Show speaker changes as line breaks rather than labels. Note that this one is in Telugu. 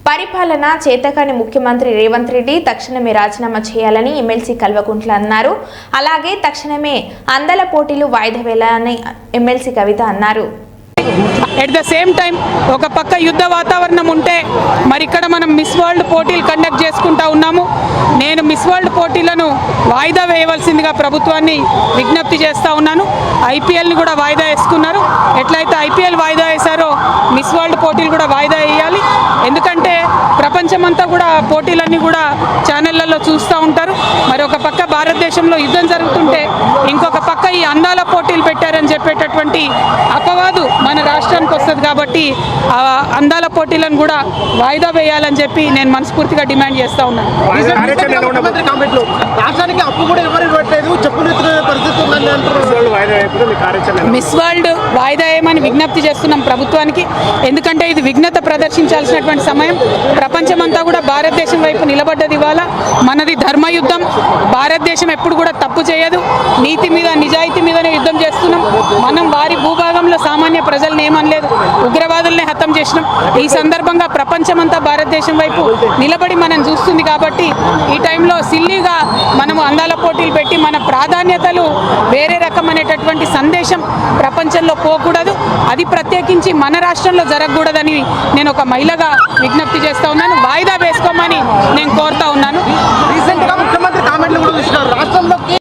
పరిపాలన చేతకాని ముఖ్యమంత్రి రేవంత్ రెడ్డి తక్షణమే రాజీనామా చేయాలని ఎమ్మెల్సీ కల్వకుంట్ల అన్నారు. అలాగే తక్షణమే అందల పోటీలు వాయిదా వేయాలని ఎమ్మెల్సీ కవిత అన్నారు.
ఎట్ ద సేమ్ టైం ఒక పక్క యుద్ధ వాతావరణం ఉంటే మరి ఇక్కడ మనం మిస్ వరల్డ్ పోటీలు కండక్ట్ చేసుకుంటా ఉన్నాము. నేను మిస్ వరల్డ్ పోటీలను వాయిదా వేయవలసిందిగా ప్రభుత్వాన్ని విజ్ఞప్తి చేస్తూ ఉన్నాను. ఐపీఎల్ని కూడా వాయిదా వేసుకున్నారు. ఎట్లయితే ఐపీఎల్ వాయిదా వేశారో మిస్ వరల్డ్ పోటీలు కూడా వాయిదా వేయాలి. ఎందుకంటే ప్రపంచమంతా కూడా పోటీలన్నీ కూడా ఛానళ్లలో చూస్తూ ఉంటారు. మరి ఒక పక్క భారతదేశంలో యుద్ధం జరుగుతుంటే ఇంకొక పక్క ఈ అందాల పోటీలు పెట్టారని చెప్పేటటువంటి అపవాదు మన రాష్ట్రానికి వస్తుంది. కాబట్టి ఆ అందాల పోటీలను కూడా వాయిదా వేయాలని చెప్పి నేను మనస్ఫూర్తిగా డిమాండ్ చేస్తూ ఉన్నాను. మిస్ వరల్డ్ వాయిదా వేయమని విజ్ఞప్తి చేస్తున్నాం ప్రభుత్వానికి. ఎందుకంటే ఇది విఘ్నత ప్రదర్శించాల్సినటువంటి సమయం. ప్రపంచమంతా కూడా భారతదేశం వైపు నిలబడ్డది. ఇవాళ మనది ధర్మయుద్ధం. భారతదేశం ఎప్పుడు కూడా తప్పు చేయదు. నీతి మీద నిజాయితీ మీదనే యుద్ధం చేస్తున్నాం. మనం వారి భూభాగంలో సామాన్య ప్రజల్ని ఏమనలేదు, ఉగ్రవాదుల్ని హతం చేసినాం. ఈ సందర్భంగా ప్రపంచమంతా భారతదేశం వైపు నిలబడి మనం చూస్తుంది. కాబట్టి ఈ టైంలో సిల్లీగా మనము అందాల పోటీలు పెట్టి మన ప్రాధాన్యతలు వేరే రకమైనటువంటి సందేశం ప్రపంచంలో పోకూడదు. అది ప్రత్యేకించి మన రాష్ట్రంలో జరగకూడదని నేను ఒక మహిళగా విజ్ఞప్తి చేస్తూ ఉన్నాను. వాయిదా వేసుకోమని నేను కోరుతా ఉన్నాను.
రీసెంట్గా ముఖ్యమంత్రి కామెంట్లు కూడా చూసినారు.